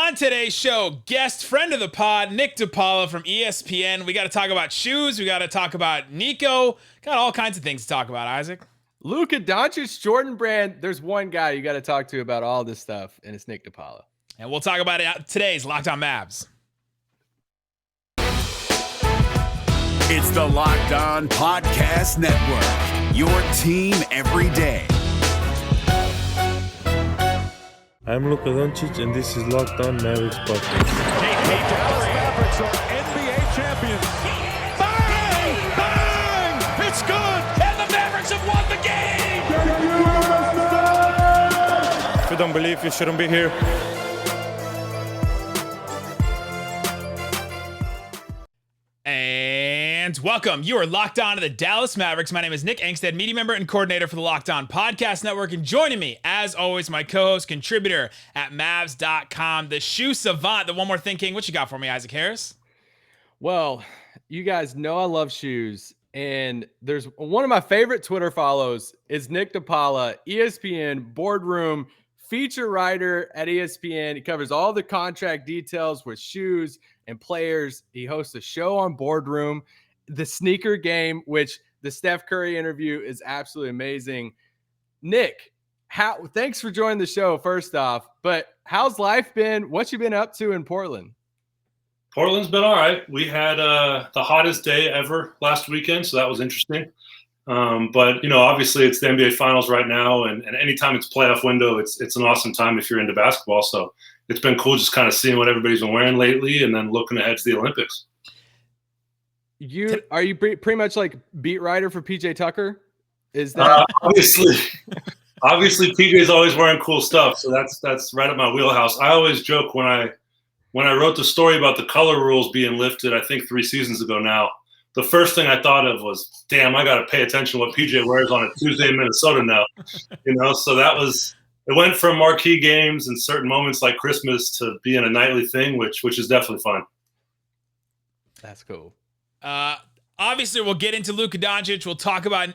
On today's show, guest friend of the pod, Nick DePaula from ESPN. We got to talk about shoes. We got to talk about Nico. Got all kinds of things to talk about, Isaac. Luka Doncic, Jordan Brand. There's one guy you got to talk to about all this stuff, and it's Nick DePaula. And we'll talk about it today's Locked On Mavs. It's the Locked On Podcast Network, your team every day. I'm Luka Doncic, and this is Locked On Mavericks podcast. Hey, Dallas Mavericks are NBA champions. Bang! Bang! It's good! And the Mavericks have won the game! If you don't believe, you shouldn't be here. And welcome. You are locked on to the Dallas Mavericks. My name is Nick Angstadt, media member and coordinator for the Locked On Podcast Network. And joining me, as always, my co-host, contributor at Mavs.com, the shoe savant, the one more thing king. What you got for me, Isaac Harris? Well, you guys know I love shoes. And there's one of my favorite Twitter follows is Nick DePaula, ESPN Boardroom feature writer at ESPN. He covers all the contract details with shoes and players. He hosts a show on Boardroom, the sneaker game, which the Steph Curry interview is absolutely amazing. Nick, thanks for joining the show first off, but how's life been? What you been up to in Portland? Portland's been all right. We had the hottest day ever last weekend, so that was interesting. But, you know, obviously it's the NBA Finals right now, and anytime it's playoff window, it's an awesome time if you're into basketball. So it's been cool just kind of seeing what everybody's been wearing lately and then looking ahead to the Olympics. Are you pretty much like beat writer for PJ Tucker? Is that obviously PJ's always wearing cool stuff, so that's right up my wheelhouse. I always joke when I wrote the story about the color rules being lifted, I think 3 seasons ago now, the first thing I thought of was, damn, I got to pay attention to what PJ wears on a Tuesday in Minnesota now. You know, so it went from marquee games and certain moments like Christmas to being a nightly thing, which is definitely fun. That's cool. Obviously, we'll get into Luka Doncic. We'll talk about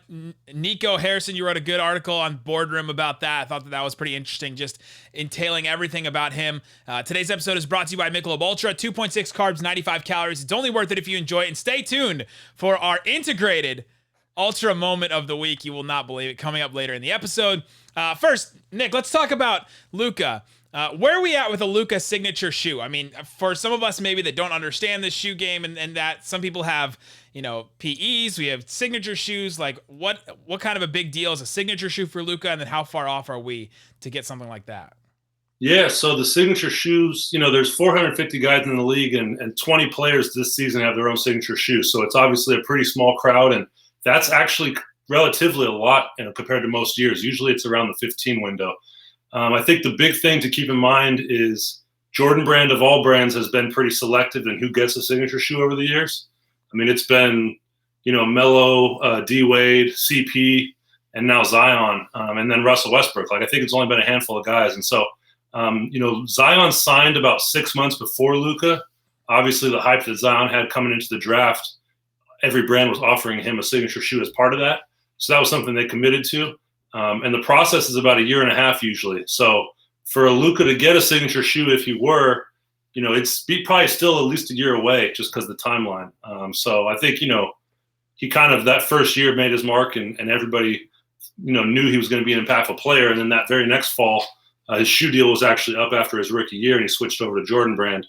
Nico Harrison. You wrote a good article on Boardroom about that. I thought that was pretty interesting, just entailing everything about him. Today's episode is brought to you by Michelob Ultra. 2.6 carbs, 95 calories. It's only worth it if you enjoy it. And stay tuned for our integrated Ultra moment of the week. You will not believe it. Coming up later in the episode. First, Nick, let's talk about Luka. Where are we at with a Luka signature shoe? I mean, for some of us maybe that don't understand this shoe game and that some people have, you know, PEs, we have signature shoes. Like what kind of a big deal is a signature shoe for Luka, and then how far off are we to get something like that? Yeah, so the signature shoes, you know, there's 450 guys in the league and 20 players this season have their own signature shoes. So it's obviously a pretty small crowd, and that's actually relatively a lot, you know, compared to most years. Usually it's around the 15 window. I think the big thing to keep in mind is Jordan Brand of all brands has been pretty selective in who gets a signature shoe over the years. I mean, it's been, you know, Melo, D-Wade, CP, and now Zion, and then Russell Westbrook. Like, I think it's only been a handful of guys. And so, you know, Zion signed about 6 months before Luka. Obviously, the hype that Zion had coming into the draft, every brand was offering him a signature shoe as part of that. So that was something they committed to. And the process is about 1.5 years usually. So for a Luka to get a signature shoe, if he were, you know, it's probably still at least 1 year away just because of the timeline. So I think, you know, he kind of that first year made his mark and everybody, you know, knew he was going to be an impactful player. And then that very next fall, his shoe deal was actually up after his rookie year and he switched over to Jordan Brand.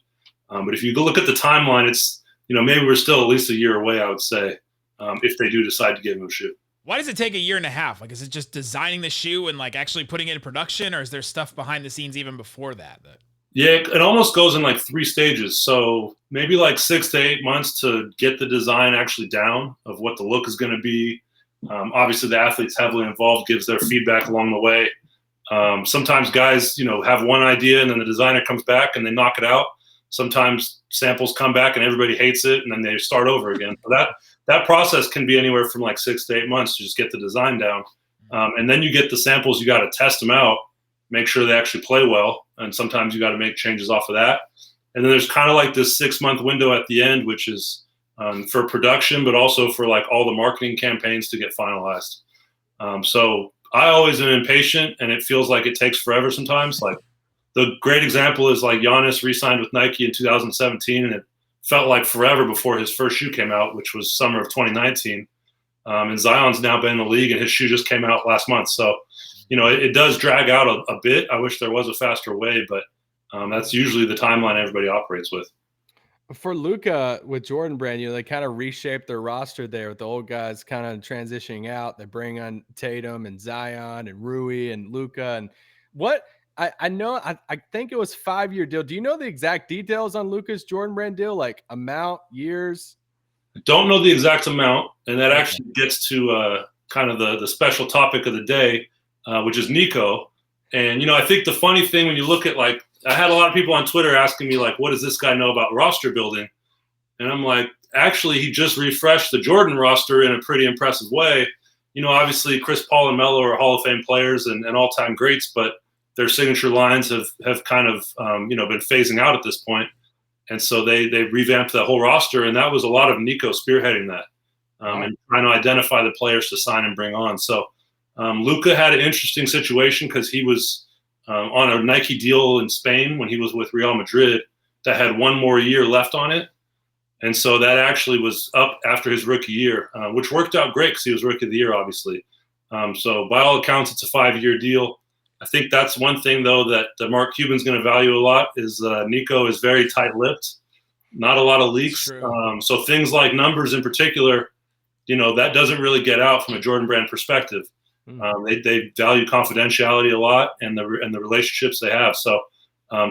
But if you go look at the timeline, it's, you know, maybe we're still at least 1 year away, I would say, if they do decide to give him a shoe. Why does it take 1.5 years? Like, is it just designing the shoe and like actually putting it in production, or is there stuff behind the scenes even before that? Yeah, it almost goes in like 3 stages. So maybe like 6 to 8 months to get the design actually down of what the look is going to be. Obviously, the athlete's heavily involved, gives their feedback along the way. Sometimes guys, you know, have one idea and then the designer comes back and they knock it out. Sometimes samples come back and everybody hates it and then they start over again. So that process can be anywhere from like 6 to 8 months to just get the design down. And then you get the samples, you got to test them out, make sure they actually play well. And sometimes you got to make changes off of that. And then there's kind of like this 6-month window at the end, which is for production, but also for like all the marketing campaigns to get finalized. So I always am impatient and it feels like it takes forever sometimes. Like the great example is like Giannis re-signed with Nike in 2017, and it felt like forever before his first shoe came out, which was summer of 2019. And Zion's now been in the league, and his shoe just came out last month. So, it does drag out a bit. I wish there was a faster way, but that's usually the timeline everybody operates with. For Luka with Jordan Brand, they kind of reshaped their roster there with the old guys kind of transitioning out. They bring on Tatum and Zion and Rui and Luka. And what I know, I think it was 5-year deal. Do you know the exact details on Luka's Jordan Brand deal, like amount, years? I don't know the exact amount, and that actually gets to kind of the special topic of the day, which is Nico. And, I think the funny thing when you look at, like, I had a lot of people on Twitter asking me, like, what does this guy know about roster building? And I'm like, actually, he just refreshed the Jordan roster in a pretty impressive way. Obviously, Chris Paul and Melo are Hall of Fame players and all-time greats, but their signature lines have kind of, been phasing out at this point. And so they revamped that whole roster, and that was a lot of Nico spearheading that and trying to identify the players to sign and bring on. So Luka had an interesting situation because he was on a Nike deal in Spain when he was with Real Madrid that had one more year left on it. And so that actually was up after his rookie year, which worked out great because he was rookie of the year, obviously. So by all accounts, it's a 5-year deal. I think that's one thing, though, that Mark Cuban's going to value a lot is Nico is very tight-lipped, not a lot of leaks. So things like numbers in particular, that doesn't really get out from a Jordan Brand perspective. They value confidentiality a lot and the relationships they have. So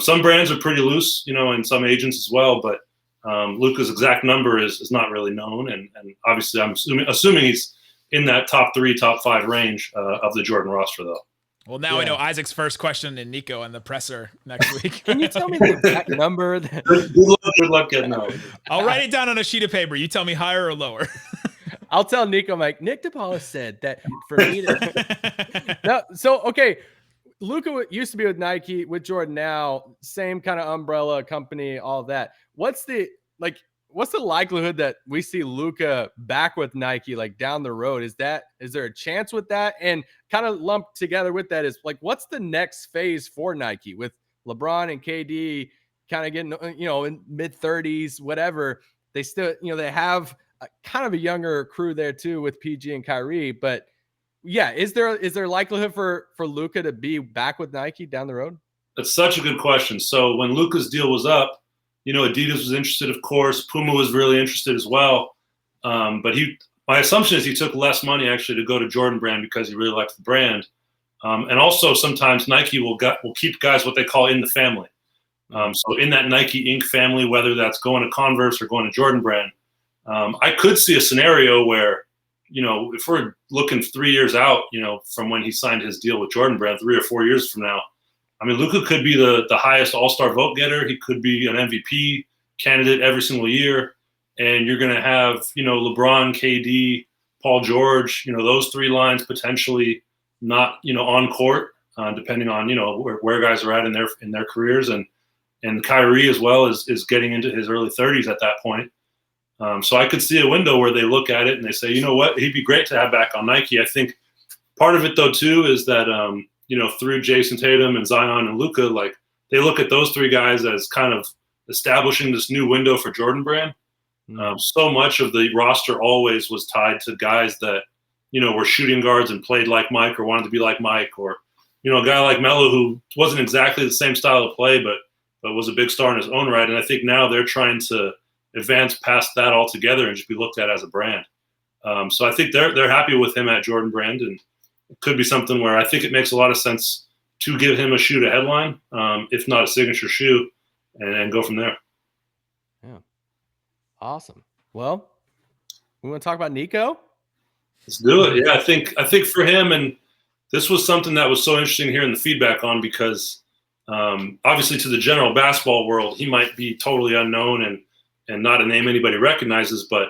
some brands are pretty loose, and some agents as well. But Luka's exact number is not really known, and obviously I'm assuming he's in that top 3, top 5 range of the Jordan roster, though. Well, now we know Isaac's first question and Nico and the presser next week. Can you tell me the exact number? Good luck getting out. I'll write it down on a sheet of paper. You tell me higher or lower. I'll tell Nico, Mike. Nick DePaula said that for me. No, so, okay. Luka used to be with Nike, with Jordan now, same kind of umbrella company, all of that. What's the likelihood that we see Luka back with Nike, like down the road? Is there a chance with that? And kind of lumped together with that is like, what's the next phase for Nike with LeBron and KD kind of getting, in mid-30s, whatever? They still, they have kind of a younger crew there too with PG and Kyrie, but yeah, is there likelihood for Luka to be back with Nike down the road? That's such a good question. So when Luka's deal was up, Adidas was interested, of course. Puma was really interested as well. But my assumption is he took less money actually to go to Jordan Brand because he really liked the brand. And also sometimes Nike will keep guys what they call in the family. So in that Nike Inc. family, whether that's going to Converse or going to Jordan Brand, I could see a scenario where, if we're looking 3 years out, from when he signed his deal with Jordan Brand, 3 or 4 years from now, I mean, Luka could be the highest all-star vote getter. He could be an MVP candidate every single year. And you're going to have, LeBron, KD, Paul George, those 3 lines potentially not, on court, depending on, where guys are at in their careers. And Kyrie as well is getting into his early 30s at that point. So I could see a window where they look at it and they say, you know what, he'd be great to have back on Nike. I think part of it, though, too, is that, through Jason Tatum and Zion and Luka, like they look at those 3 guys as kind of establishing this new window for Jordan Brand. So much of the roster always was tied to guys that, were shooting guards and played like Mike or wanted to be like Mike, or, a guy like Melo who wasn't exactly the same style of play, but was a big star in his own right. And I think now they're trying to advance past that altogether and just be looked at as a brand. So I think they're happy with him at Jordan Brand, and it could be something where I think it makes a lot of sense to give him a shoe to headline, if not a signature shoe, and go from there. Yeah. Awesome. Well, we want to talk about Nico? Let's do it. Yeah, I think for him, and this was something that was so interesting hearing the feedback on because obviously to the general basketball world, he might be totally unknown and not a name anybody recognizes, but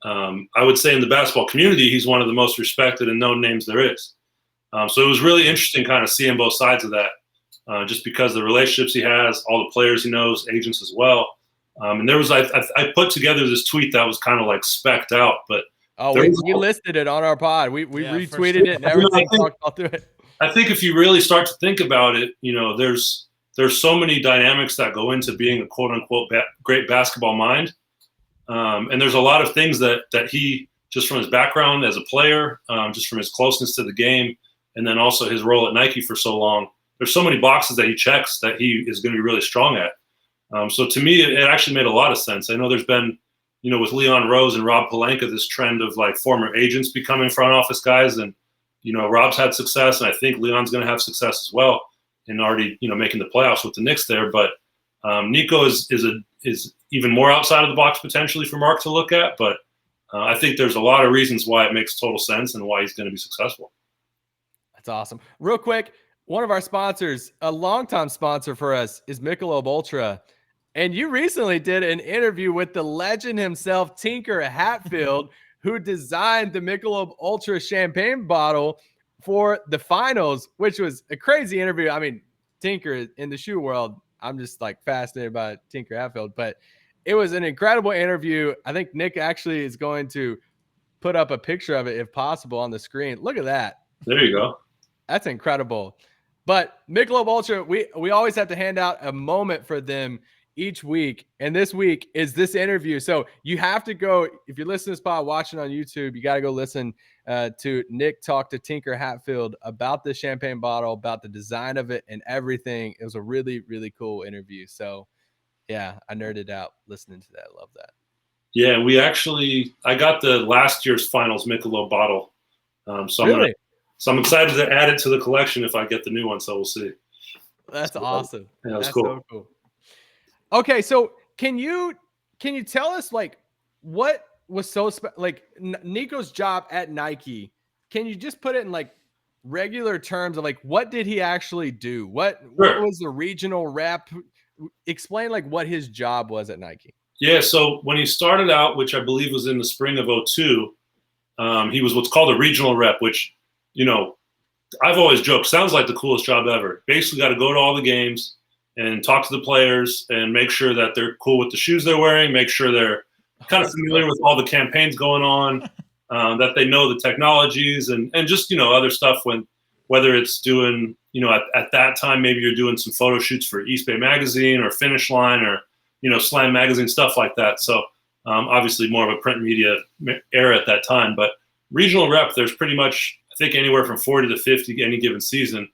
I would say in the basketball community, he's one of the most respected and known names there is. So it was really interesting kind of seeing both sides of that, just because the relationships he has, all the players he knows, agents as well. And there was, I put together this tweet that was kind of like specced out, but we listed it on our pod. We retweeted it and everything. Talked all through it. I think if you really start to think about it, there's there's so many dynamics that go into being a quote unquote great basketball mind. And there's a lot of things that he, just from his background as a player, just from his closeness to the game, and then also his role at Nike for so long, there's so many boxes that he checks that he is going to be really strong at. So to me, it actually made a lot of sense. I know there's been, with Leon Rose and Rob Pelinka, this trend of like former agents becoming front office guys. And, Rob's had success, and I think Leon's going to have success as well in already, making the playoffs with the Knicks there. But Nico is even more outside of the box potentially for Mark to look at. But I think there's a lot of reasons why it makes total sense and why he's going to be successful. That's awesome. Real quick, one of our sponsors, a longtime sponsor for us, is Michelob Ultra. And you recently did an interview with the legend himself, Tinker Hatfield, who designed the Michelob Ultra champagne bottle for the finals, which was a crazy interview. I mean, Tinker in the shoe world, I'm just like fascinated by Tinker Hatfield, but it was an incredible interview. I think Nick actually is going to put up a picture of it, if possible, on the screen. Look at that. There you go. That's incredible. But Michelob Ultra, we always have to hand out a moment for them each week. And this week is this interview. So you have to go, if you're listening to this pod, watching on YouTube, you got to go listen to Nick talk to Tinker Hatfield about the champagne bottle, about the design of it and everything. It was a really, really cool interview. So yeah, I nerded out listening to that. I love that. Yeah, I got the last year's finals Michelob bottle. So Really? I'm excited to add it to the collection if I get the new one. So we'll see. That's awesome. Yeah, that's cool. So cool. Okay, so can you tell us like what was so like Nico's job at Nike? Can you just put it in like regular terms of like what did he actually do? What was the regional rep? Explain like what his job was at Nike. Yeah, so when he started out, which I believe was in the spring of 2002, he was what's called a regional rep, which I've always joked sounds like the coolest job ever. Basically, got to go to all the games and talk to the players and make sure that they're cool with the shoes they're wearing, make sure they're kind of familiar with all the campaigns going on, that they know the technologies and just, other stuff whether it's doing, at that time, maybe you're doing some photo shoots for East Bay Magazine or Finish Line or, Slam Magazine, stuff like that. So obviously more of a print media era at that time. But regional rep, there's pretty much, I think, anywhere from 40 to 50 any given season.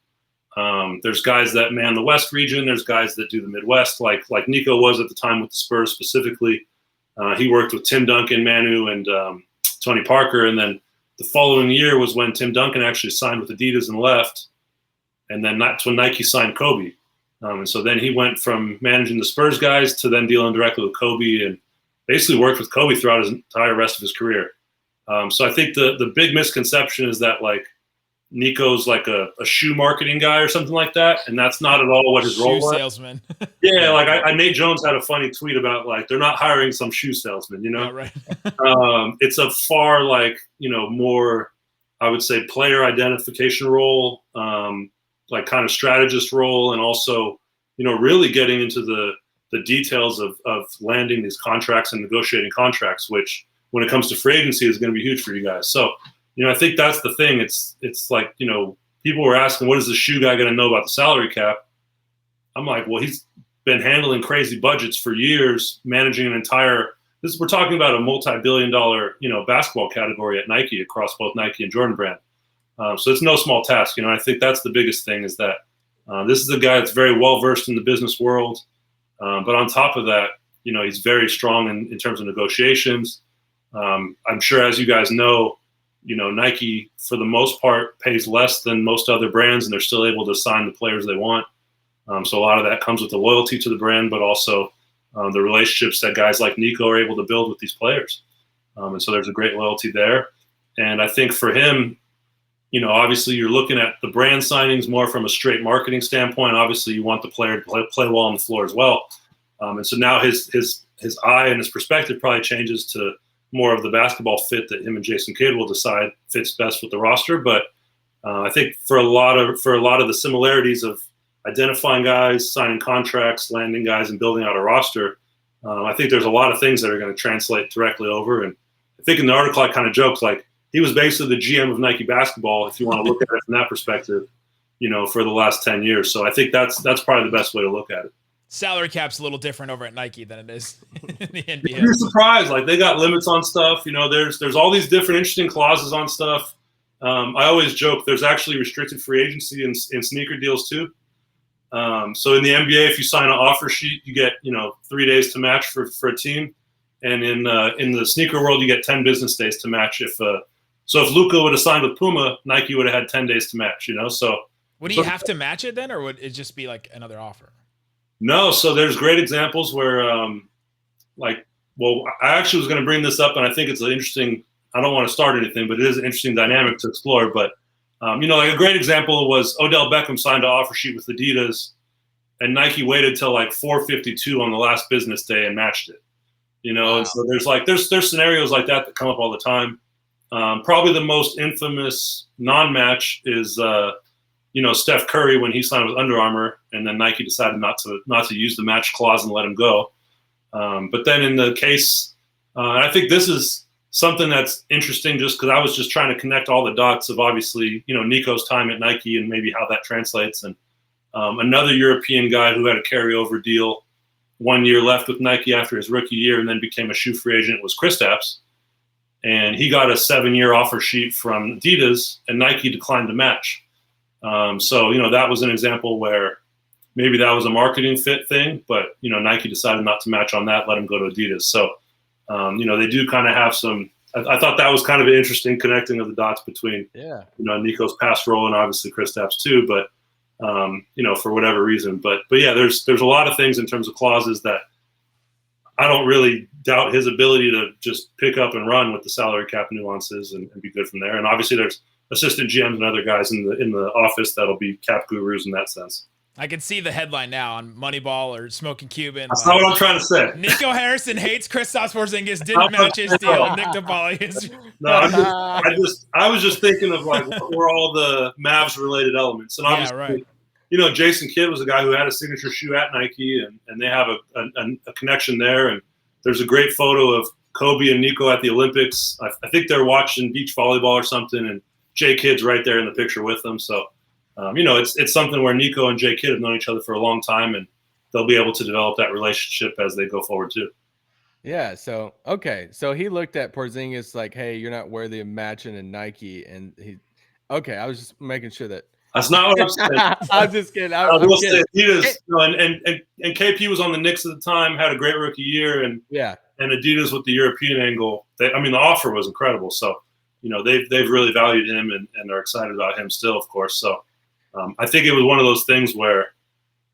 There's guys that man the West region. There's guys that do the Midwest, like Nico was at the time with the Spurs specifically. He worked with Tim Duncan, Manu, and Tony Parker. And then the following year was when Tim Duncan actually signed with Adidas and left. And then that's when Nike signed Kobe. And so then he went from managing the Spurs guys to then dealing directly with Kobe and basically worked with Kobe throughout his entire rest of his career. So I think the big misconception is that like Nico's like a shoe marketing guy or something like that, and that's not at all what his role was. Shoe salesman. Yeah, like Nate Jones had a funny tweet about like they're not hiring some shoe salesman, Yeah, right. It's a far like more, I would say, player identification role, like kind of strategist role, and also really getting into the details of landing these contracts and negotiating contracts, which when it comes to free agency is going to be huge for you guys. So, I think that's the thing. It's like, people were asking, what is the shoe guy going to know about the salary cap? I'm like, well, he's been handling crazy budgets for years, managing an entire, we're talking about a multi-billion-dollar, basketball category at Nike across both Nike and Jordan brand. So it's no small task. I think that's the biggest thing is that this is a guy that's very well-versed in the business world. But on top of that, he's very strong in terms of negotiations. I'm sure, as you guys know, Nike, for the most part, pays less than most other brands, and they're still able to sign the players they want. So a lot of that comes with the loyalty to the brand, but also the relationships that guys like Nico are able to build with these players. And so there's a great loyalty there. And I think for him, obviously you're looking at the brand signings more from a straight marketing standpoint. Obviously you want the player to play well on the floor as well. And so now his eye and his perspective probably changes to more of the basketball fit that him and Jason Kidd will decide fits best with the roster. But I think for a lot of the similarities of identifying guys, signing contracts, landing guys, and building out a roster, I think there's a lot of things that are going to translate directly over. And I think in the article I kind of joked, like, he was basically the GM of Nike basketball, if you want to look at it from that perspective. for the last 10 years. So I think that's probably the best way to look at it. Salary cap's a little different over at Nike than it is in the NBA. You're surprised. Like, they got limits on stuff. There's all these different interesting clauses on stuff. I always joke there's actually restricted free agency in sneaker deals too. So in the NBA, if you sign an offer sheet, you get 3 days to match for a team, and in the sneaker world, you get 10 business days to match. If Luka would have signed with Puma, Nike would have had 10 days to match. So would he have to match it then, or would it just be like another offer? No. So there's great examples where, I actually was going to bring this up, and I think it's an interesting. I don't want to start anything, but it is an interesting dynamic to explore. But like a great example was Odell Beckham signed an offer sheet with Adidas, and Nike waited till like 4:52 on the last business day and matched it. Wow. And so there's scenarios like that come up all the time. Probably the most infamous non-match is Steph Curry when he signed with Under Armour, and then Nike decided not to use the match clause and let him go. But then in the case, I think this is something that's interesting just because I was just trying to connect all the dots of obviously, Nico's time at Nike and maybe how that translates. And another European guy who had a carryover deal 1 year left with Nike after his rookie year and then became a shoe free agent was Kristaps. And he got a 7-year offer sheet from Adidas, and Nike declined to match. So that was an example where maybe that was a marketing fit thing, but, Nike decided not to match on that, let him go to Adidas. So, they do kind of have some – I thought that was kind of an interesting connecting of the dots between, Nico's past role and obviously Kristaps too, but, for whatever reason. But yeah, there's a lot of things in terms of clauses that I don't really doubt his ability to just pick up and run with the salary cap nuances and be good from there. And obviously there's assistant GMs and other guys in the office that'll be cap gurus in that sense. I can see the headline now on Moneyball or Smoking Cuban. That's not what I'm trying to say. Nico Harrison hates Kristaps Porzingis, didn't match his deal. Nick DePaula is. No, I was just thinking of like what were all the Mavs related elements, and obviously, right. Jason Kidd was a guy who had a signature shoe at Nike, and they have a connection there. And there's a great photo of Kobe and Nico at the Olympics. I think they're watching beach volleyball or something, and Jay Kidd's right there in the picture with them. So. It's something where Nico and Jay Kidd have known each other for a long time, and they'll be able to develop that relationship as they go forward too. Yeah. So, okay. So he looked at Porzingis like, hey, you're not worthy of matching in Nike. And I was just making sure that. That's not what I'm saying. I'm just kidding. I will say Adidas, and KP was on the Knicks at the time, had a great rookie year, and Adidas with the European angle. The offer was incredible. So, they've really valued him and are excited about him still, of course. So. I think it was one of those things where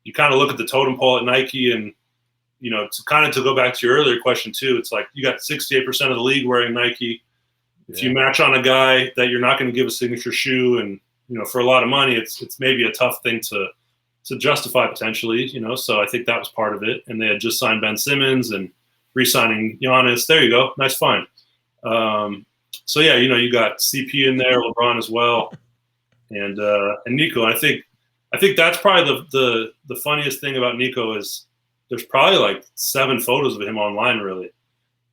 you kind of look at the totem pole at Nike and, to go back to your earlier question too, it's like you got 68% of the league wearing Nike. If you match on a guy that you're not going to give a signature shoe and, for a lot of money, it's maybe a tough thing to justify potentially, so I think that was part of it. And they had just signed Ben Simmons and re-signing Giannis. There you go. Nice find. So yeah, you got CP in there, LeBron as well. And Nico, I think that's probably the funniest thing about Nico is there's probably like 7 photos of him online. Really,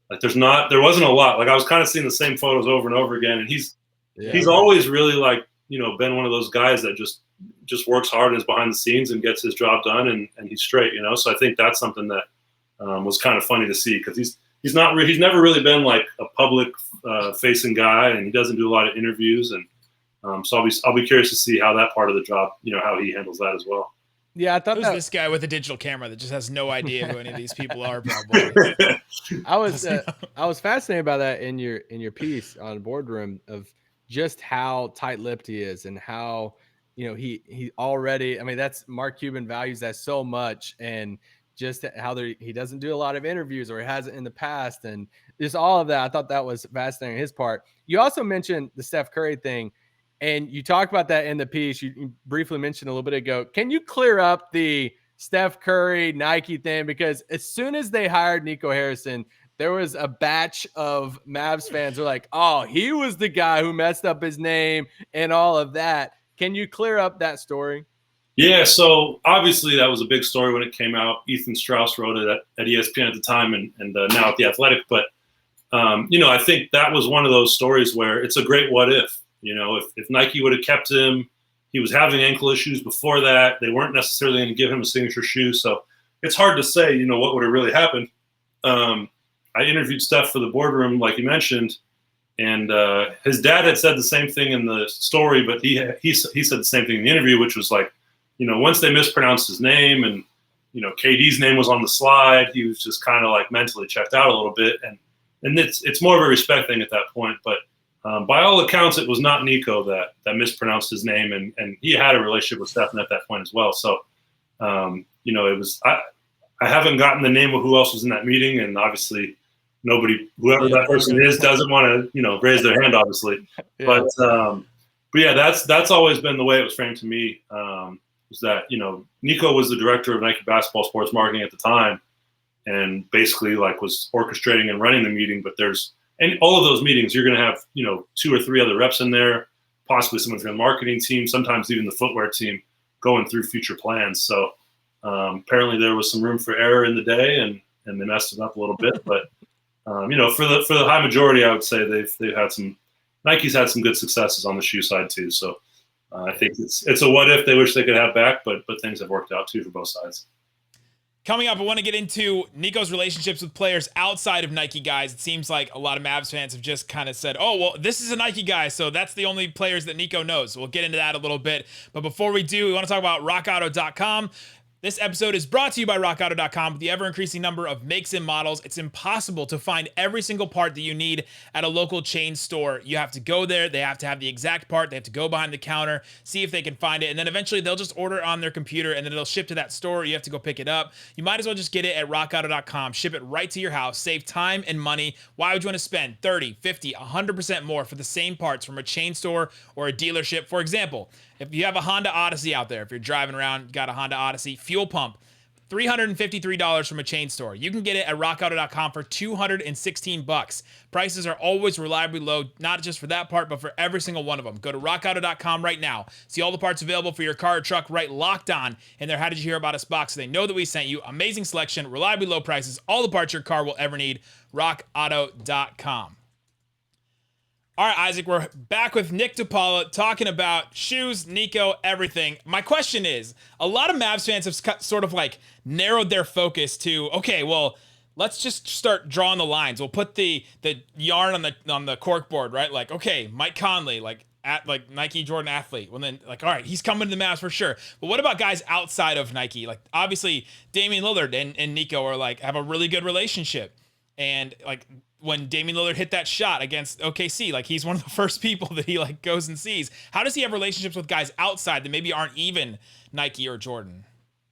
like there wasn't a lot. Like I was kind of seeing the same photos over and over again, and he's always really like been one of those guys that just works hard and is behind the scenes and gets his job done, and he's straight. So I think that's something that was kind of funny to see because he's never really been like a public facing guy, and he doesn't do a lot of interviews and. So I'll be curious to see how that part of the job, how he handles that as well. Yeah, I thought Who's this guy with a digital camera that just has no idea who any of these people are. Probably. I was fascinated by that in your piece on Boardroom of just how tight-lipped he is and how he already. I mean, that's Mark Cuban values that so much, and just how he doesn't do a lot of interviews or he hasn't in the past, and just all of that. I thought that was fascinating on his part. You also mentioned the Steph Curry thing. And you talk about that in the piece. You briefly mentioned a little bit ago. Can you clear up the Steph Curry Nike thing? Because as soon as they hired Nico Harrison, there was a batch of Mavs fans who were like, oh, he was the guy who messed up his name and all of that. Can you clear up that story? Yeah, so obviously that was a big story when it came out. Ethan Strauss wrote it at ESPN at the time and now at The Athletic. But, I think that was one of those stories where it's a great what if. If Nike would have kept him, He was having ankle issues before that. They weren't necessarily going to give him a signature shoe. So it's hard to say, you know, what would have really happened. I interviewed Steph for the Boardroom, like you mentioned, and his dad had said the same thing in the story, but he said the same thing in the interview, which was like, you know, once they mispronounced his name and, you know, KD's name was on the slide, he was just kind of like mentally checked out a little bit. And it's more of a respect thing at that point. But by all accounts, it was not Nico that mispronounced his name, and he had a relationship with Stephen at that point as well. So, you know, it was I haven't gotten the name of who else was in that meeting, and obviously whoever that person is doesn't want to, you know, raise their hand, obviously. Yeah. But yeah, that's always been the way it was framed to me. Was that, you know, Nico was the director of Nike basketball sports marketing at the time, and basically like was orchestrating and running the meeting. But and all of those meetings, you're going to have, you know, 2 or 3 other reps in there, possibly someone from the marketing team, sometimes even the footwear team, going through future plans. So apparently there was some room for error in the day, and they messed it up a little bit. But you know, for the high majority, I would say they've had Nike's had some good successes on the shoe side too. So I think it's a what if they wish they could have back, but things have worked out too for both sides. Coming up, I want to get into Nico's relationships with players outside of Nike guys. It seems like a lot of Mavs fans have just kind of said, oh, well, this is a Nike guy, so that's the only players that Nico knows. We'll get into that a little bit. But before we do, we want to talk about rockauto.com. This episode is brought to you by rockauto.com. With the ever-increasing number of makes and models, it's impossible to find every single part that you need at a local chain store. You have to go there. They have to have the exact part. They have to go behind the counter, see if they can find it, and then eventually they'll just order it on their computer, and then it'll ship to that store. You have to go pick it up. You might as well just get it at rockauto.com. Ship it right to your house. Save time and money. Why would you want to spend 30, 50, 100% more for the same parts from a chain store or a dealership? For example, if you have a Honda Odyssey out there, if you're driving around, got a Honda Odyssey, fuel pump, $353 from a chain store. You can get it at rockauto.com for $216. Prices are always reliably low, not just for that part, but for every single one of them. Go to rockauto.com right now. See all the parts available for your car or truck right locked on in their How Did You Hear About Us box, so they know that we sent you. Amazing selection, reliably low prices, all the parts your car will ever need. rockauto.com. All right, Isaac, we're back with Nick DePaula talking about shoes, Nico, everything. My question is, a lot of Mavs fans have sort of like narrowed their focus to, okay, well, let's just start drawing the lines. We'll put the yarn on the cork board, right? Like, okay, Mike Conley, like Nike Jordan athlete. Well, then, like, all right, he's coming to the Mavs for sure. But what about guys outside of Nike? Like, obviously, Damian Lillard and Nico are like have a really good relationship, and like, when Damian Lillard hit that shot against OKC, like he's one of the first people that he like goes and sees. How does he have relationships with guys outside that maybe aren't even Nike or Jordan?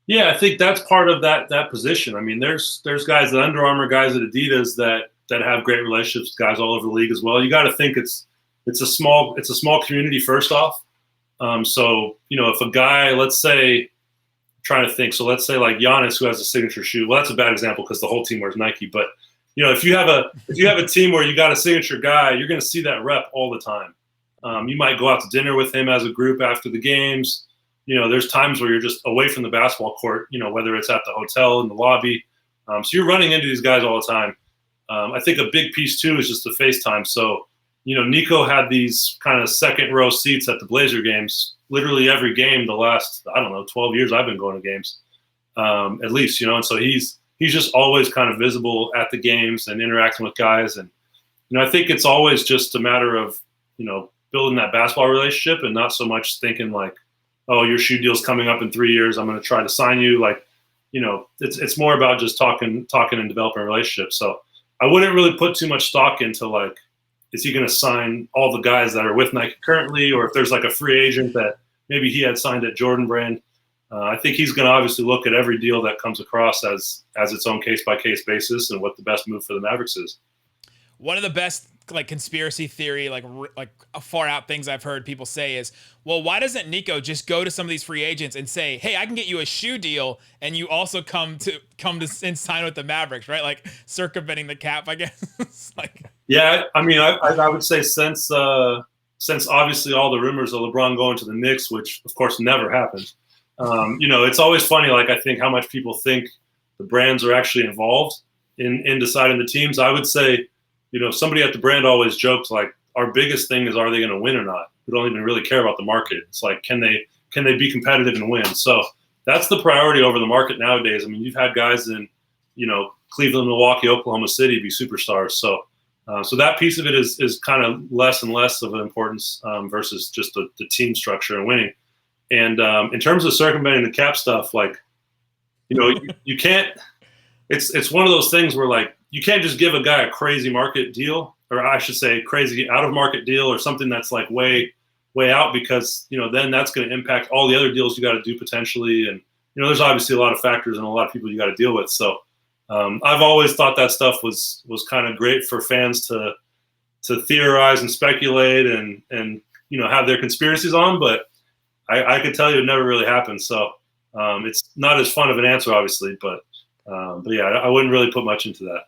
Yeah, I think that's part of that position. I mean, there's guys at Under Armour, guys at Adidas that have great relationships with guys all over the league as well. You got to think it's a small community first off. So, you know, if a guy, let's say, I'm trying to think, so let's say like Giannis, who has a signature shoe. Well, that's a bad example because the whole team wears Nike, but you know, if you have a team where you got a signature guy, you're going to see that rep all the time. You might go out to dinner with him as a group after the games. You know, there's times where you're just away from the basketball court, you know, whether it's at the hotel, in the lobby. So you're running into these guys all the time. I think a big piece, too, is just the FaceTime. So, you know, Nico had these kind of second-row seats at the Blazer games, literally every game the last, 12 years I've been going to games, at least, you know. And so he's just always kind of visible at the games and interacting with guys. And, you know, I think it's always just a matter of, you know, building that basketball relationship and not so much thinking like, oh, your shoe deal's coming up in 3 years, I'm going to try to sign you. Like, you know, it's more about just talking and developing a relationship. So I wouldn't really put too much stock into like, is he going to sign all the guys that are with Nike currently, or if there's like a free agent that maybe he had signed at Jordan Brand. I think he's going to obviously look at every deal that comes across as its own case-by-case basis and what the best move for the Mavericks is. One of the best like conspiracy theory, like far out things I've heard people say is, well, why doesn't Nico just go to some of these free agents and say, hey, I can get you a shoe deal and you also come to and sign with the Mavericks, right? Like circumventing the cap, I guess. Yeah, I mean, I would say since obviously all the rumors of LeBron going to the Knicks, which of course never happened. You know, it's always funny, like, I think how much people think the brands are actually involved in deciding the teams. I would say, you know, somebody at the brand always joked, like, our biggest thing is, are they going to win or not? who don't even really care about the market. It's like, can they be competitive and win? So that's the priority over the market nowadays. I mean, you've had guys in, Cleveland, Milwaukee, Oklahoma City be superstars. So that piece of it is kind of less and less of an importance versus just the team structure and winning. And in terms of circumventing the cap stuff, like, you can't. It's one of those things where, like, you can't just give a guy a crazy market deal, or I should say crazy out of market deal, or something that's like way out, because then that's going to impact all the other deals you got to do potentially. And there's obviously a lot of factors and a lot of people you got to deal with. So I've always thought that stuff was kind of great for fans to theorize and speculate and have their conspiracies on, but I could tell you it never really happened. So it's not as fun of an answer, obviously, but yeah, I wouldn't really put much into that.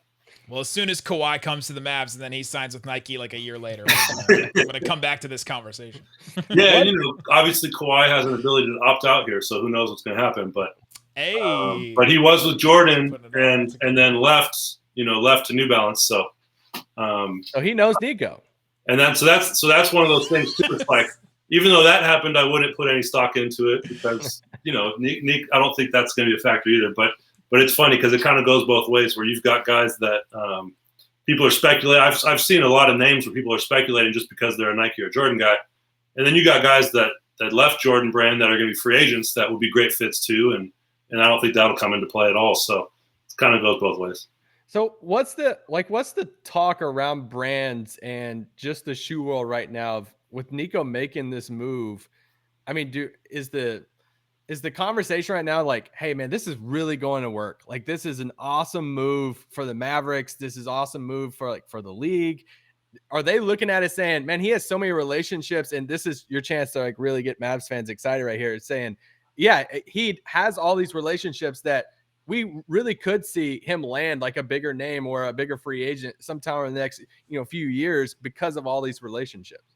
Well, as soon as Kawhi comes to the Mavs and then he signs with Nike like a year later, I'm going to come back to this conversation. Yeah, and, obviously Kawhi has an ability to opt out here, so who knows what's going to happen. But but he was with Jordan and then left to New Balance. So so he knows Nico. And then so that's one of those things too. It's like, even though that happened, I wouldn't put any stock into it because Nick, I don't think that's going to be a factor either. But it's funny because it kind of goes both ways, where you've got guys that people are speculating. I've seen a lot of names where people are speculating just because they're a Nike or Jordan guy, and then you got guys that left Jordan brand that are going to be free agents that would be great fits too, and I don't think that'll come into play at all. So it kind of goes both ways. So what's the talk around brands and just the shoe world right now with Nico making this move? I mean, is the conversation right now like, hey man, this is really going to work? Like, this is an awesome move for the Mavericks. This is awesome move for the league. Are they looking at it saying, man, he has so many relationships and this is your chance to like really get Mavs fans excited right here? It's saying, yeah, he has all these relationships that we really could see him land like a bigger name or a bigger free agent sometime in the next, few years because of all these relationships.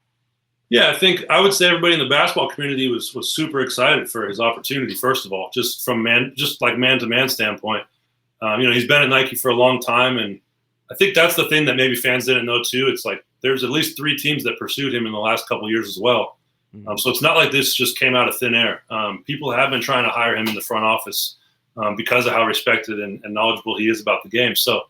Yeah, I think I would say everybody in the basketball community was super excited for his opportunity. First of all, just man-to-man standpoint, he's been at Nike for a long time, and I think that's the thing that maybe fans didn't know too. It's like there's at least 3 teams that pursued him in the last couple of years as well. So it's not like this just came out of thin air. People have been trying to hire him in the front office because of how respected and knowledgeable he is about the game. So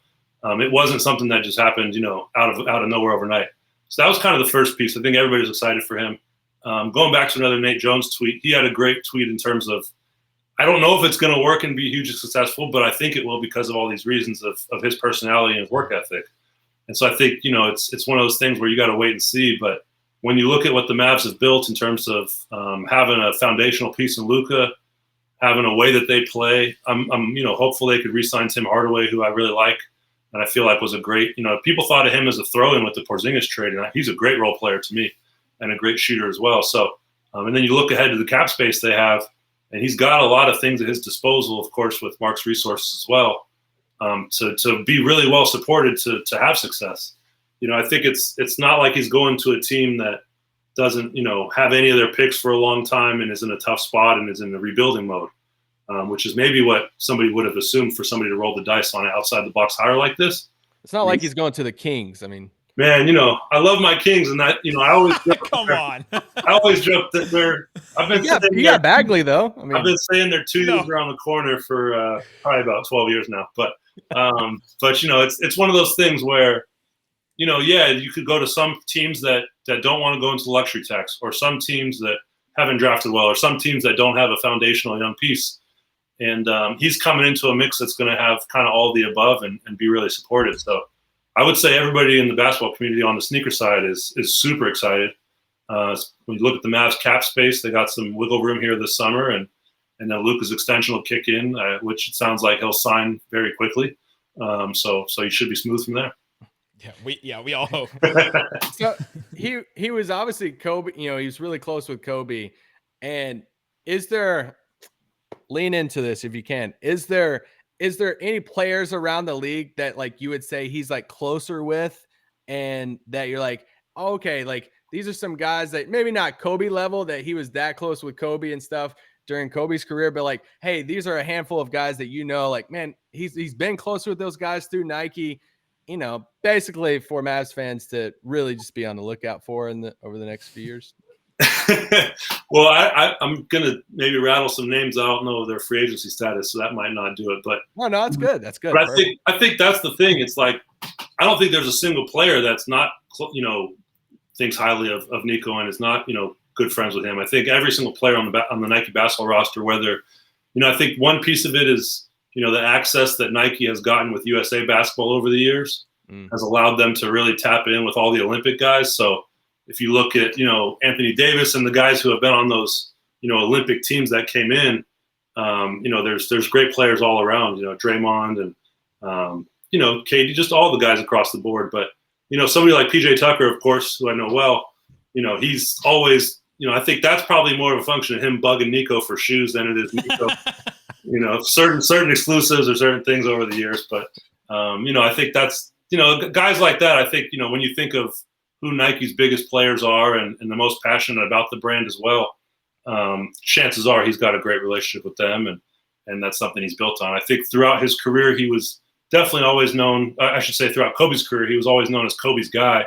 it wasn't something that just happened, out of nowhere overnight. So that was kind of the first piece. I think everybody was excited for him. Going back to another Nate Jones tweet, he had a great tweet in terms of, I don't know if it's going to work and be hugely successful, but I think it will because of all these reasons of his personality and his work ethic. And so I think, it's one of those things where you got to wait and see. But when you look at what the Mavs have built in terms of having a foundational piece in Luka, having a way that they play, I'm hopeful they could re-sign Tim Hardaway, who I really like. And I feel like was a great, people thought of him as a throw-in with the Porzingis trade, and he's a great role player to me and a great shooter as well. So, and then you look ahead to the cap space they have, and he's got a lot of things at his disposal, of course, with Mark's resources as well, to be really well supported to have success. I think it's not like he's going to a team that doesn't, have any of their picks for a long time and is in a tough spot and is in the rebuilding mode. Which is maybe what somebody would have assumed for somebody to roll the dice on an outside the box hire like this. It's not like he's going to the Kings. I mean, man, I love my Kings, and that I always come on. I always joke that you got Bagley though. I mean, I've been saying they're 2 years around the corner for probably about 12 years now. But it's one of those things where you could go to some teams that don't want to go into the luxury tax, or some teams that haven't drafted well, or some teams that don't have a foundational young piece. And he's coming into a mix that's going to have kind of all the above and be really supported. So I would say everybody in the basketball community on the sneaker side is super excited. When you look at the Mavs cap space, they got some wiggle room here this summer, and then Luka's extension will kick in, which it sounds like he'll sign very quickly. So you should be smooth from there. We all hope. So he was obviously Kobe. He was really close with Kobe. And is there, lean into this if you can, is there any players around the league that like you would say he's like closer with, and that you're like, oh, okay, like these are some guys that maybe not Kobe level, that he was that close with Kobe and stuff during Kobe's career, but like, hey, these are a handful of guys that like, man, he's been close with those guys through Nike. Basically for Mavs fans to really just be on the lookout for over the next few years. Well, I'm gonna maybe rattle some names. I don't know their free agency status, so that might not do it. But no, that's good. That's good. But I think that's the thing. It's like I don't think there's a single player that's not thinks highly of Nico and is not good friends with him. I think every single player on the Nike basketball roster, whether I think one piece of it is the access that Nike has gotten with USA basketball over the years has allowed them to really tap in with all the Olympic guys. So if you look at, Anthony Davis and the guys who have been on those, Olympic teams that came in, there's great players all around, Draymond and, KD, just all the guys across the board. But, somebody like PJ Tucker, of course, who I know well, he's always, I think that's probably more of a function of him bugging Nico for shoes than it is Nico, certain exclusives or certain things over the years. But, I think that's, guys like that, I think, when you think of who Nike's biggest players are and the most passionate about the brand as well, chances are he's got a great relationship with them, and that's something he's built on. I think throughout his career, he was definitely always known, I should say throughout Kobe's career, he was always known as Kobe's guy.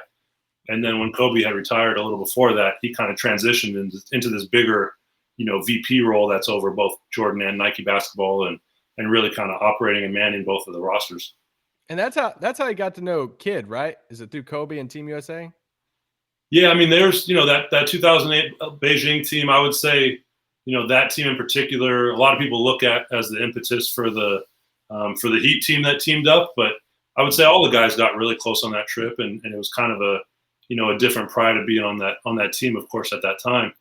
And then when Kobe had retired a little before that, he kind of transitioned into this bigger, VP role that's over both Jordan and Nike basketball and really kind of operating and manning both of the rosters. And that's how you got to know Kid, right? Is it through Kobe and Team USA? Yeah, I mean, there's that 2008 Beijing team. I would say, that team in particular, a lot of people look at as the impetus for the Heat team that teamed up. But I would say all the guys got really close on that trip, and it was kind of a different pride of being on that team, of course, at that time.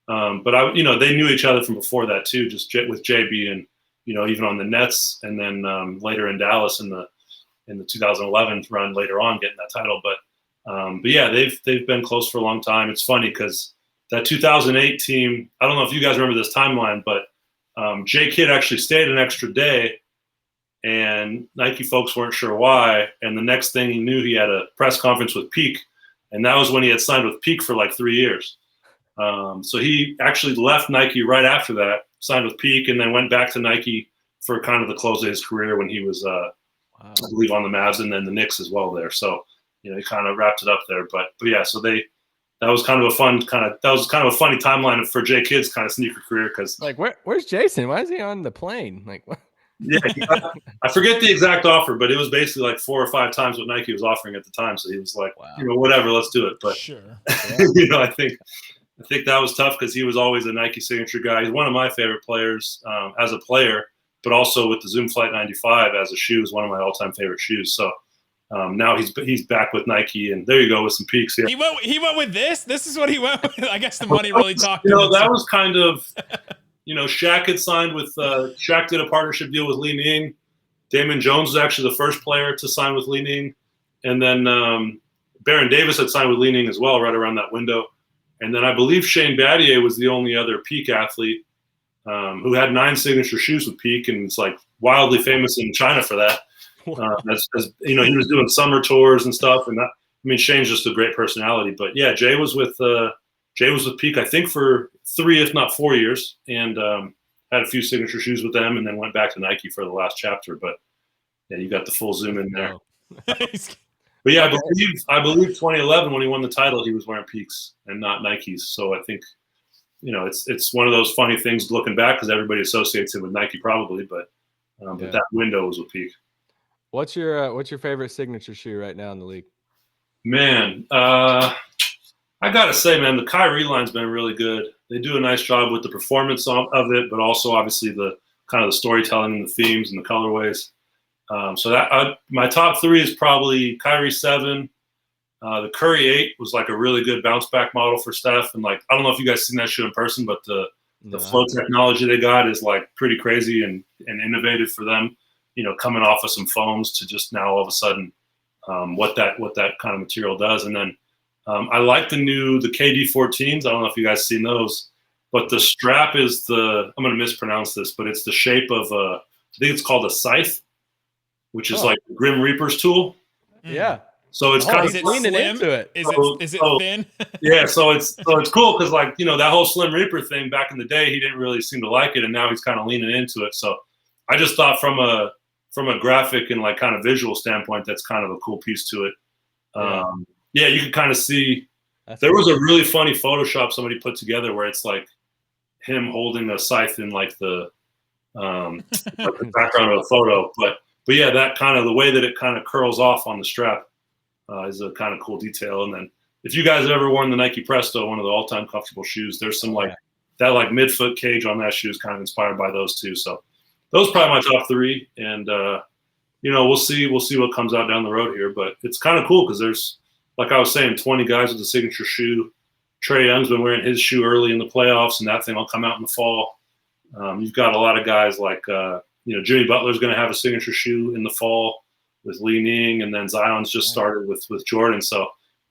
But they knew each other from before that too, just with JB and even on the Nets, and then later in Dallas in the 2011 run later on getting that title. But yeah, they've been close for a long time. It's funny because that 2008 team, I don't know if you guys remember this timeline, but J Kidd actually stayed an extra day, and Nike folks weren't sure why. And the next thing he knew, he had a press conference with Peak, and that was when he had signed with Peak for like 3 years. So he actually left Nike right after that, signed with Peak, and then went back to Nike for kind of the close of his career when he was, I believe, on the Mavs and then the Knicks as well there. So, he kind of wrapped it up there. But yeah, so that was kind of a funny timeline for J Kidd's kind of sneaker career. Because like, where's Jason? Why is he on the plane? Like, what? Yeah, I forget the exact offer, but it was basically like 4 or 5 times what Nike was offering at the time. So he was like, wow, whatever, let's do it. But sure, I think that was tough because he was always a Nike signature guy. He's one of my favorite players as a player, but also with the Zoom Flight 95 as a shoe is one of my all-time favorite shoes. So now he's back with Nike, and there you go with some Peaks here. He went with this. This is what he went with. I guess the money really talked. That was kind of. Shaq had signed with Shaq did a partnership deal with Li Ning. Damon Jones was actually the first player to sign with Li Ning. And then Baron Davis had signed with Li Ning as well right around that window. And then I believe Shane Battier was the only other Peak athlete who had 9 signature shoes with Peak, and it's like wildly famous in China for that. As he was doing summer tours and stuff. And Shane's just a great personality. But yeah, Jay was with Peak, I think, for 3, if not 4 years, and had a few signature shoes with them, and then went back to Nike for the last chapter. But yeah, you got the full zoom in there. But yeah, I believe 2011 when he won the title, he was wearing Peaks and not Nikes. So I think it's one of those funny things looking back because everybody associates him with Nike probably, but that window was with Peak. What's your favorite signature shoe right now in the league? Man, I gotta say, man, the Kyrie line's been really good. They do a nice job with the performance of it, but also obviously the kind of the storytelling and the themes and the colorways. So that my top 3 is probably Kyrie 7. The Curry 8 was like a really good bounce back model for Steph, and like I don't know if you guys seen that shoe in person, but the flow technology they got is like pretty crazy and innovative for them. Coming off of some foams to just now all of a sudden what that kind of material does, and then. I like the KD 14s. I don't know if you guys seen those, but the strap is I'm going to mispronounce this, but it's the shape of I think it's called a scythe, which is like the Grim Reaper's tool. Yeah. So it's kind of leaning into it. Is it thin? Yeah. So it's cool because like that whole Slim Reaper thing back in the day, he didn't really seem to like it, and now he's kind of leaning into it. So I just thought from a graphic and like kind of visual standpoint, that's kind of a cool piece to it. Yeah, you can kind of see, There was a really funny Photoshop somebody put together where it's like him holding a scythe in like the background of a photo. But yeah, that kind of the way that it kind of curls off on the strap is a kind of cool detail. And then if you guys have ever worn the Nike Presto, one of the all-time comfortable shoes, there's some that midfoot cage on that shoe is kind of inspired by those two. So those are probably my top three. And we'll see what comes out down the road here. But it's kind of cool because there's, like I was saying, 20 guys with a signature shoe. Trae Young's been wearing his shoe early in the playoffs, and that thing will come out in the fall. You've got a lot of guys like Jimmy Butler's going to have a signature shoe in the fall with Li Ning, and then Zion's just started with Jordan. So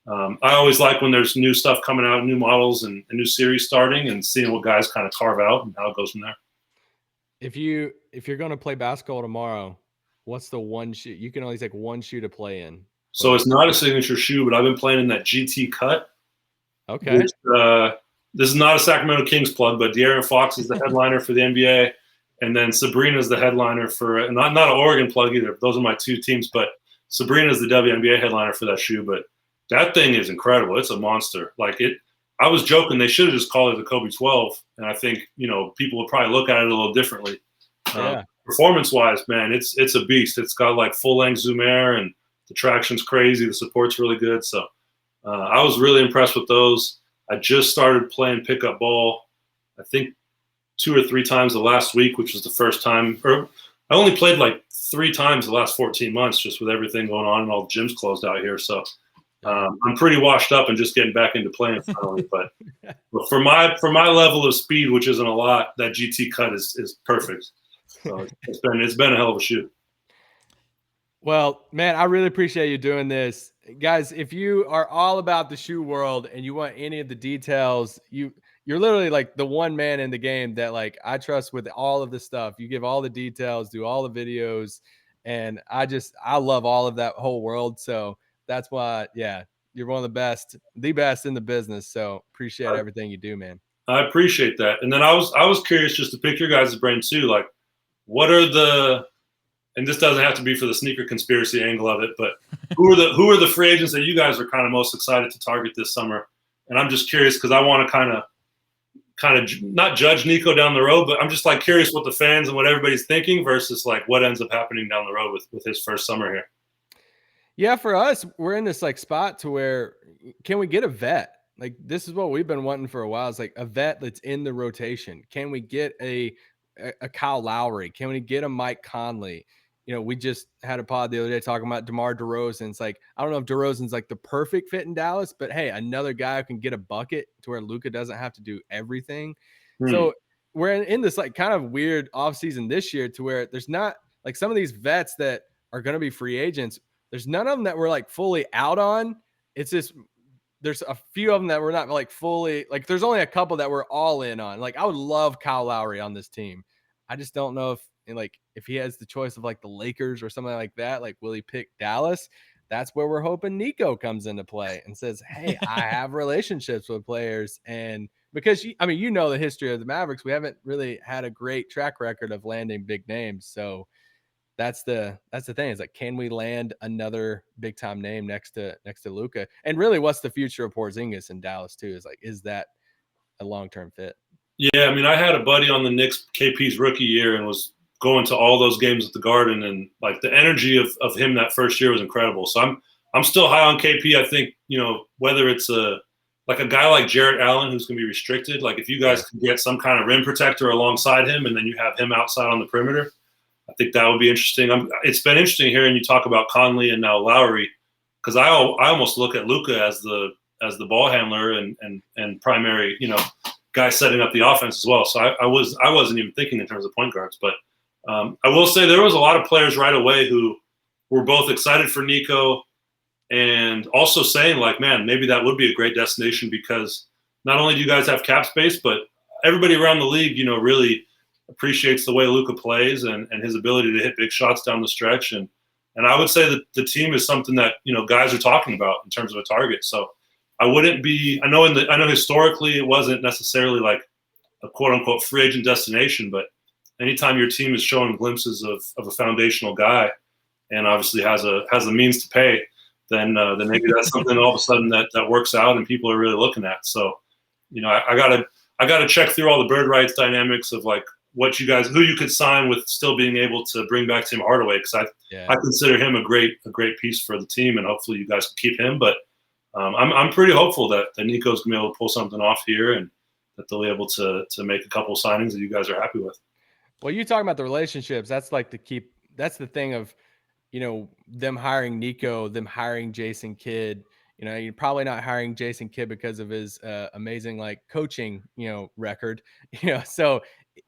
I always like when there's new stuff coming out, new models and a new series starting, and seeing what guys kind of carve out and how it goes from there. If you're going to play basketball tomorrow, what's the one shoe? You can only take one shoe to play in. So it's not a signature shoe, but I've been playing in that GT cut. Okay. Which, this is not a Sacramento Kings plug, but De'Aaron Fox is the headliner for the NBA, and then Sabrina's the headliner for not an Oregon plug either. Those are my two teams, but Sabrina's the WNBA headliner for that shoe. But that thing is incredible. It's a monster. I was joking they should have just called it the Kobe 12, and I think people would probably look at it a little differently. Yeah. Performance-wise, man, it's a beast. It's got like full-length Zoom Air, and the traction's crazy. The support's really good. So I was really impressed with those. I just started playing pickup ball, I think 2 or 3 times the last week, which was the first time. Or I only played like 3 times the last 14 months, just with everything going on and all the gyms closed out here. So I'm pretty washed up and just getting back into playing finally. But for my level of speed, which isn't a lot, that GT cut is perfect. So it's been a hell of a shoe. Well, man, I really appreciate you doing this. Guys, if you are all about the shoe world and you want any of the details, you're literally like the one man in the game that like I trust with all of the stuff. You give all the details, do all the videos, and I love all of that whole world. So that's why, yeah, you're one of the best in the business. So appreciate everything you do, man. I appreciate that. And then I was curious just to pick your guys' brain too. Like, what are and this doesn't have to be for the sneaker conspiracy angle of it, but who are the free agents that you guys are kind of most excited to target this summer? And I'm just curious because I want to kind of not judge Nico down the road, but I'm just like curious what the fans and what everybody's thinking versus like what ends up happening down the road with his first summer here. Yeah, for us, we're in this like spot to where can we get a vet? Like this is what we've been wanting for a while. It's like a vet that's in the rotation. Can we get a Kyle Lowry? Can we get a Mike Conley? We just had a pod the other day talking about DeMar DeRozan. It's like, I don't know if DeRozan's like the perfect fit in Dallas, but hey, another guy who can get a bucket to where Luka doesn't have to do everything. So we're in this like kind of weird offseason this year to where there's not like some of these vets that are going to be free agents. There's none of them that we're like fully out on. It's just, there's a few of them that we're not like fully, like there's only a couple that we're all in on. Like I would love Kyle Lowry on this team. I just don't know if he has the choice of like the Lakers or something like that, like will he pick Dallas? That's where we're hoping Nico comes into play and says, hey, I have relationships with players. And because the history of the Mavericks, we haven't really had a great track record of landing big names. So that's the thing is like, can we land another big time name next to Luka? And really what's the future of Porzingis in Dallas too? Is that a long-term fit? Yeah. I had a buddy on the Knicks KP's rookie year and was going to all those games at the Garden, and like the energy of him that first year was incredible. So I'm still high on KP. I think, whether it's a guy like Jarrett Allen who's going to be restricted, like if you guys can get some kind of rim protector alongside him and then you have him outside on the perimeter, I think that would be interesting. It's been interesting hearing you talk about Conley and now Lowry, because I almost look at Luka as the ball handler and primary, guy setting up the offense as well. So I wasn't even thinking in terms of point guards, but I will say there was a lot of players right away who were both excited for Nico and also saying like, man, maybe that would be a great destination because not only do you guys have cap space, but everybody around the league, really appreciates the way Luka plays and his ability to hit big shots down the stretch. And I would say that the team is something that, guys are talking about in terms of a target. So I wouldn't be, I know historically it wasn't necessarily like a quote unquote free agent destination, but anytime your team is showing glimpses of a foundational guy and obviously has a means to pay, then maybe that's something all of a sudden that works out and people are really looking at. So, I gotta check through all the bird rights dynamics of like who you could sign with still being able to bring back Tim Hardaway, because I consider him a great piece for the team, and hopefully you guys can keep him. But I'm pretty hopeful that Nico's gonna be able to pull something off here, and that they'll be able to make a couple of signings that you guys are happy with. Well, you talking about the relationships, that's like that's the thing of, them hiring Nico, them hiring Jason Kidd. You're probably not hiring Jason Kidd because of his amazing like coaching, record. So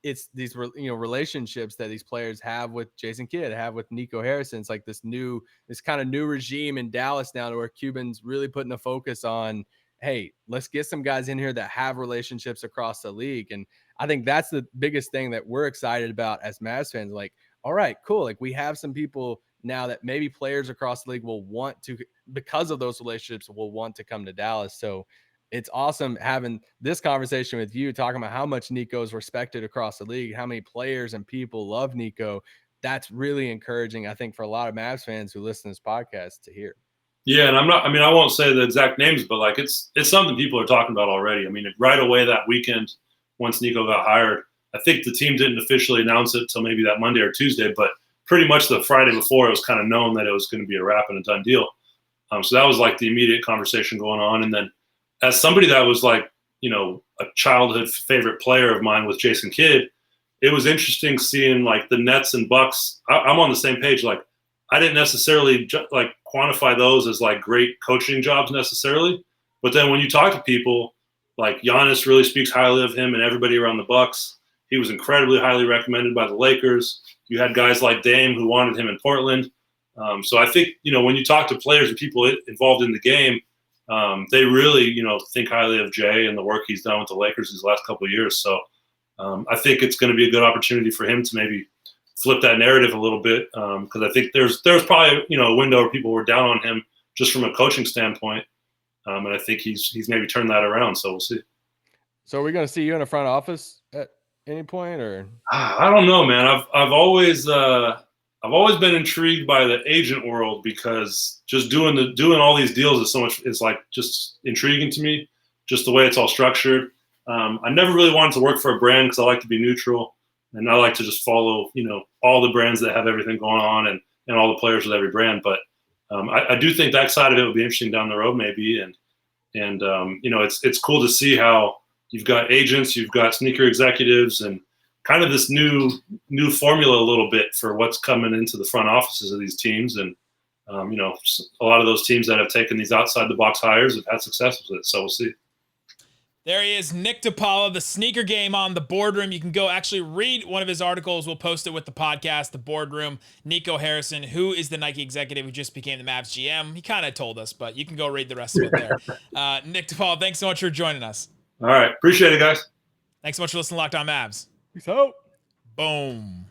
it's these relationships that these players have with Jason Kidd, have with Nico Harrison. It's like this kind of new regime in Dallas now, where Cuban's really putting a focus on, hey, let's get some guys in here that have relationships across the league. And I think that's the biggest thing that we're excited about as Mavs fans. Like, all right, cool. Like, we have some people now that maybe players across the league will want to, because of those relationships, will want to come to Dallas. So it's awesome having this conversation with you, talking about how much Nico is respected across the league, how many players and people love Nico. That's really encouraging, I think, for a lot of Mavs fans who listen to this podcast to hear. Yeah, and I won't say the exact names, but like it's something people are talking about already. I mean, right away that weekend, once Nico got hired, I think the team didn't officially announce it till maybe that Monday or Tuesday, but pretty much the Friday before, it was kind of known that it was going to be a wrap and a done deal. So that was like the immediate conversation going on. And then as somebody that was like, a childhood favorite player of mine with Jason Kidd, it was interesting seeing like the Nets and Bucks. I'm on the same page. Like, I didn't necessarily like quantify those as like great coaching jobs necessarily. But then when you talk to people, like Giannis really speaks highly of him, and everybody around the Bucks. He was incredibly highly recommended by the Lakers. You had guys like Dame who wanted him in Portland. So I think, when you talk to players and people involved in the game, they really, think highly of Jay and the work he's done with the Lakers these last couple of years. So I think it's going to be a good opportunity for him to maybe flip that narrative a little bit, because I think there's probably, a window where people were down on him just from a coaching standpoint. And I think he's maybe turned that around. So we'll see. So are we going to see you in the front office at any point, or? I don't know, man. I've always been intrigued by the agent world, because just doing all these deals is like just intriguing to me, just the way it's all structured. I never really wanted to work for a brand because I like to be neutral, and I like to just follow, all the brands that have everything going on and all the players with every brand. But I do think that side of it would be interesting down the road, maybe. And it's cool to see how you've got agents, you've got sneaker executives, and kind of this new formula a little bit for what's coming into the front offices of these teams. And, a lot of those teams that have taken these outside the box hires have had success with it. So we'll see. There he is, Nick DePaula, the sneaker game on the Boardroom. You can go actually read one of his articles. We'll post it with the podcast, the Boardroom. Nico Harrison, who is the Nike executive who just became the Mavs GM. He kind of told us, but you can go read the rest of it there. Nick DePaula, thanks so much for joining us. All right. Appreciate it, guys. Thanks so much for listening to Locked On Mavs. Peace out. Boom.